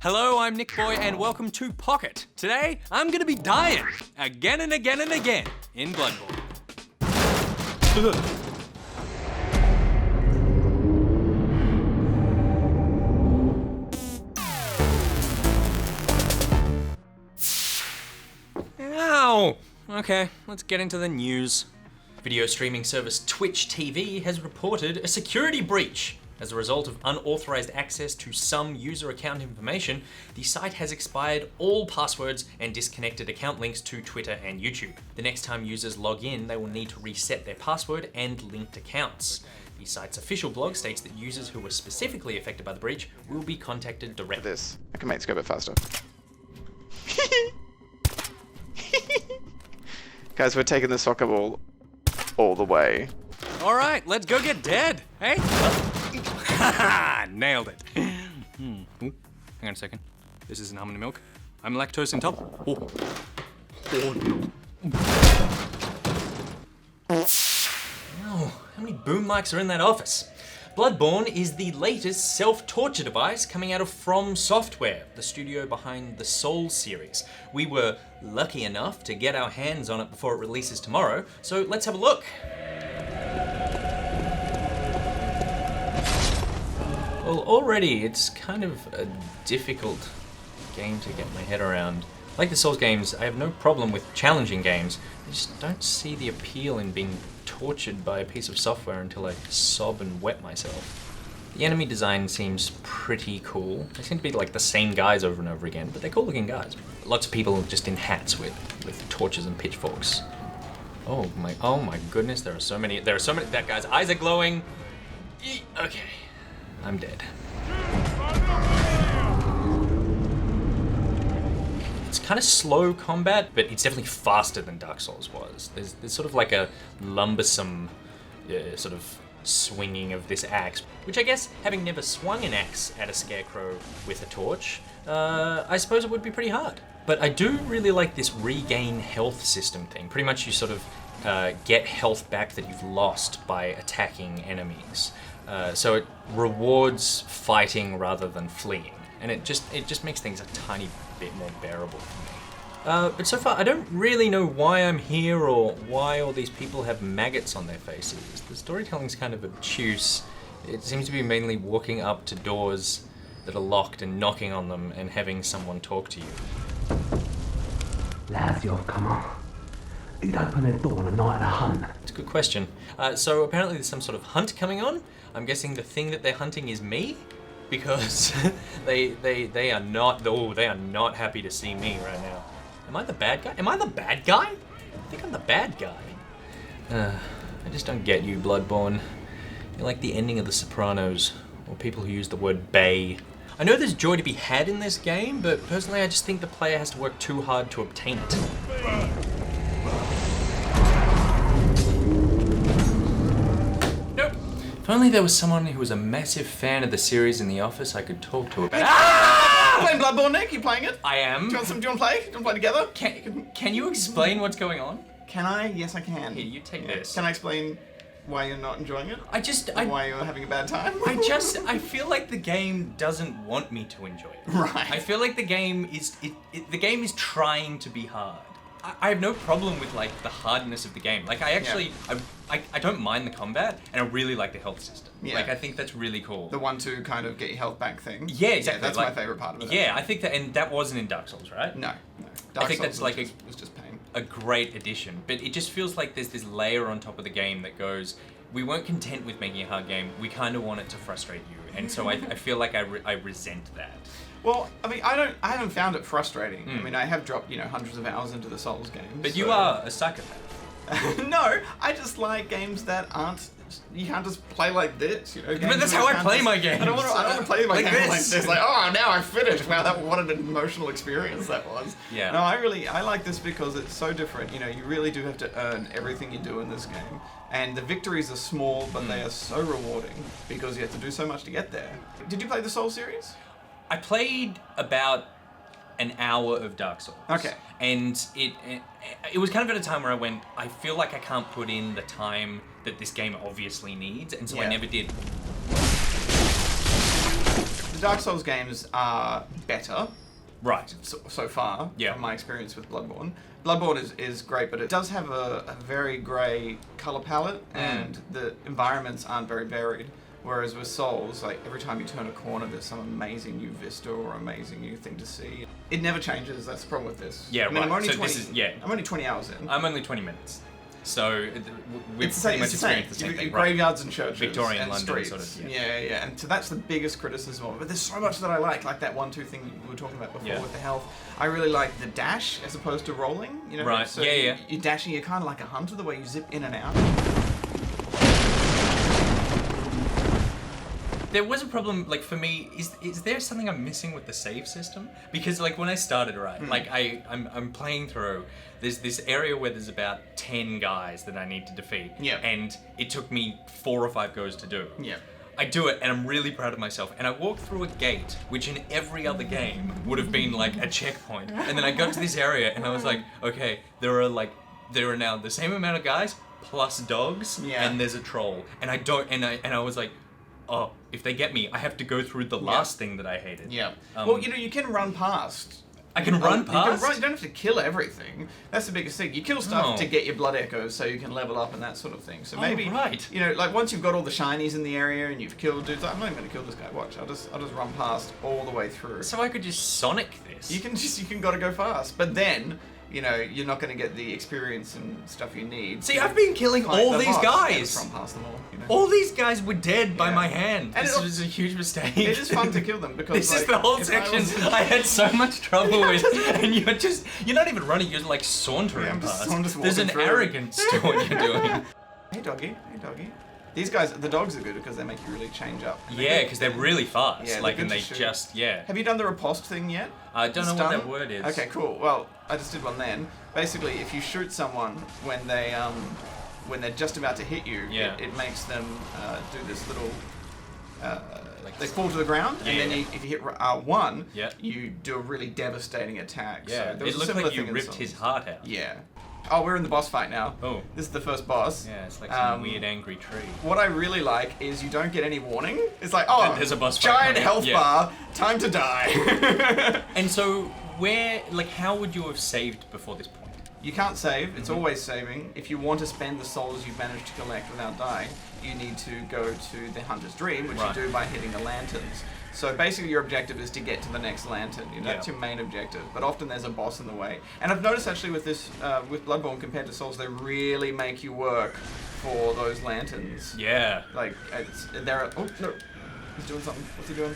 Hello, I'm Nick Boy and welcome to Pocket. Today, I'm gonna be dying again and again and again in Bloodborne. Ow! Okay, let's get into the news. Video streaming service Twitch TV has reported a security breach. As a result of unauthorized access to some user account information, the site has expired all passwords and disconnected account links to Twitter and YouTube. The next time users log in, they will need to reset their password and linked accounts. The site's official blog states that users who were specifically affected by the breach will be contacted directly. This. I can make this go a bit faster. Guys, we're taking the soccer ball all the way. All right, let's go get dead. Hey? Nailed it. Ooh, hang on a second. This isn't almond milk. I'm lactose intolerant. Oh. Oh, how many boom mics are in that office? Bloodborne is the latest self-torture device coming out of From Software, the studio behind the Souls series. We were lucky enough to get our hands on it before it releases tomorrow, so let's have a look. Well, already it's kind of a difficult game to get my head around. Like the Souls games, I have no problem with challenging games. I just don't see the appeal in being tortured by a piece of software until I sob and wet myself. The enemy design seems pretty cool. They seem to be like the same guys over and over again, but they're cool looking guys. Lots of people just in hats with torches and pitchforks. Oh my goodness, there are so many, that guy's eyes are glowing. Okay. I'm dead. It's kind of slow combat, but it's definitely faster than Dark Souls was. There's sort of like a lumbersome sort of swinging of this axe, which I guess, having never swung an axe at a scarecrow with a torch, I suppose it would be pretty hard. But I do really like this regain health system thing. Pretty much you sort of get health back that you've lost by attacking enemies. So it rewards fighting rather than fleeing, and it just makes things a tiny bit more bearable for me. But so far, I don't really know why I'm here or why all these people have maggots on their faces. The storytelling's kind of obtuse. It seems to be mainly walking up to doors that are locked and knocking on them and having someone talk to you. Lads, you've come on. You'd open a door on a night of a hunt. It's a good question. So apparently there's some sort of hunt coming on. I'm guessing the thing that they're hunting is me, because they are not happy to see me right now. Am I the bad guy? Am I the bad guy? I think I'm the bad guy. I just don't get you, Bloodborne. You're like the ending of The Sopranos, or people who use the word bay. I know there's joy to be had in this game, but personally I just think the player has to work too hard to obtain it. If only there was someone who was a massive fan of the series in the office I could talk to about. You playing Bloodborne, Nick? You playing it? I am. Do you want to play? Do you want to play together? Can you explain what's going on? Can I? Yes, I can. Here, you take this. Can I explain why you're not enjoying it? Why you're having a bad time? I feel like the game doesn't want me to enjoy it. Right. I feel like the game is trying to be hard. I have no problem with like the hardness of the game. Like I don't mind the combat, and I really like the health system. Yeah. Like I think that's really cool. The 1-2 kind of get your health back thing. Yeah, exactly. Yeah, that's my favorite part of it. Yeah, I think that, and that wasn't in Dark Souls, right? No. I think that's like it was just pain. A great addition, but it just feels like there's this layer on top of the game that goes, we weren't content with making a hard game, we kind of want it to frustrate you, and so I feel like I resent that. Well, I mean, I haven't found it frustrating. I mean, I have dropped, hundreds of hours into the Souls games. But you are a psychopath. No, I just like games that aren't. You can't just play like this, But that's how I play my games. I don't want to play my like game this. like this. Like, oh, now I finished. Wow, what an emotional experience that was. Yeah. No, I like this because it's so different. You really do have to earn everything you do in this game. And the victories are small, but they are so rewarding because you have to do so much to get there. Did you play the Souls series? I played about an hour of Dark Souls. Okay. And it was kind of at a time where I went, I feel like I can't put in the time that this game obviously needs, and so I never did. Dark Souls games are better Right. so far, Yeah. from my experience with Bloodborne. Bloodborne is great, but it does have a very grey colour palette, and the environments aren't very varied. Whereas with Souls, like every time you turn a corner, there's some amazing new vista or amazing new thing to see. It never changes. That's the problem with this. Yeah, I mean, right. I'm only So 20. this is- yeah. I'm only 20 hours in. I'm only 20 minutes. So we've It's pretty much the same. experienced the same You've thing. got graveyards and churches Victorian and London streets. sort of, Yeah. And so that's the biggest criticism of it. But there's so much that I like that 1-2 thing we were talking about before Yeah. with the health. I really like the dash as opposed to rolling. You know, Right. So Yeah. you're dashing. You're kind of like a hunter, the way you zip in and out. There was a problem, like for me, is there something I'm missing with the save system? Because like when I started, right, like I'm playing through, there's this area where there's about 10 guys that I need to defeat. Yeah. And it took me 4 or 5 goes to do. Yeah. I do it and I'm really proud of myself. And I walk through a gate, which in every other game would have been like a checkpoint. And then I got to this area and I was like, okay, there are now the same amount of guys plus dogs, Yeah. and there's a troll. And I was like, oh, if they get me, I have to go through the last thing that I hated. Yeah. Um, Well, you can run past. I can run past? You don't have to kill everything. That's the biggest thing. You kill stuff Oh. to get your blood echoes so you can level up and that sort of thing. So maybe, right. like once you've got all the shinies in the area and you've killed dudes, I'm not even going to kill this guy. Watch, I'll just run past all the way through. So I could just Sonic this. You can gotta go fast, but then you're not going to get the experience and stuff you need. See, to I've been killing fight all the these boss. guys. Yeah, just run past them all. All these guys were dead by Yeah. my hand. And This it- was a huge mistake. It is fun to kill them because This is like, the whole if section was- I had so much trouble with, and you're not even running, you're like sauntering Yeah, I'm just past. There's an walking through. arrogance to what you're doing. Hey doggy. These guys, the dogs are good because they make you really change up. Yeah, because they're really fast. Yeah, they're like, good and to they shoot. just, yeah. Have you done the riposte thing yet? I don't know what Stun? that word is. Okay, cool. Well, I just did one then. Basically, if you shoot someone when they're just about to hit you, Yeah. it makes them do this little. Like They fall to the ground, and then Yeah. if you hit R1, Yeah. you do a really devastating attack. Yeah, So there was it a looked similar like you thing in ripped Souls. his heart out. Yeah. Oh, we're in the boss fight now. Oh. This is the first boss. Yeah, it's like some weird angry tree. What I really like is you don't get any warning. It's like, oh, There's a boss fight giant coming. health Yeah. bar, time to die. And so, how would you have saved before this point? You can't save, it's always saving. If you want to spend the souls you've managed to collect without dying, you need to go to the Hunter's Dream, which Right. you do by hitting the lanterns. So basically your objective is to get to the next lantern. That's Yeah. your main objective. But often there's a boss in the way. And I've noticed actually with this, with Bloodborne compared to Souls, they really make you work for those lanterns. Yeah. Like, oh no, he's doing something. What's he doing?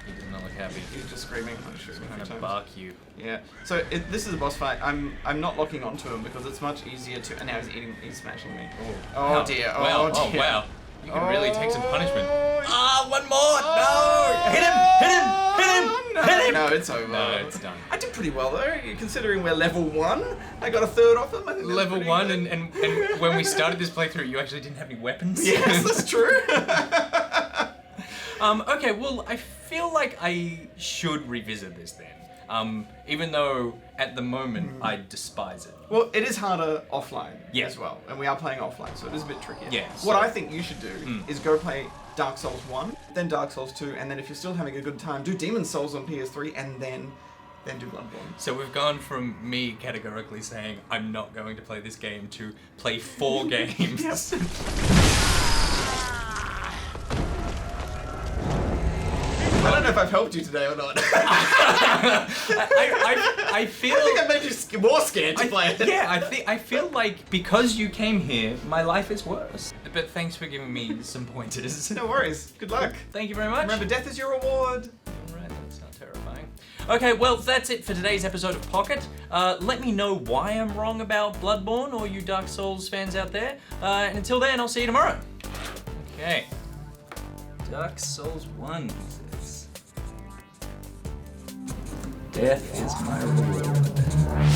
He does not look happy. He's just screaming. I'm sure Trying to bark you. Yeah. So this is a boss fight. I'm not locking onto him because it's much easier to. And now he's smashing me. Oh Wow. dear. Wow. Oh dear. wow. You can really take some punishment. Oh, One more! No! Hit him! No, it's over. No, it's done. I did pretty well though, considering we're level 1. I got a third off him. I think that's Level pretty 1, good. and when we started this playthrough, you actually didn't have any weapons. Yes, that's true. Okay, well, I feel like I should revisit this then. Even though at the moment I despise it. Well, it is harder offline Yeah. as well, and we are playing offline, so it is a bit trickier. Yeah, What so- I think you should do is go play Dark Souls 1, then Dark Souls 2, and then if you're still having a good time, do Demon Souls on PS3, and then do Bloodborne. So we've gone from me categorically saying I'm not going to play this game to play 4 games. I don't know if I've helped you today or not. I feel. I think I made you more scared to play it. Yeah, I feel like because you came here, my life is worse. But thanks for giving me some pointers. No worries. Good luck. Thank you very much. Remember, death is your reward. Alright, that's not terrifying. Okay, well, that's it for today's episode of Pocket. Let me know why I'm wrong about Bloodborne, or you Dark Souls fans out there. And until then, I'll see you tomorrow. Okay. Dark Souls 1 is this. Death is my reward.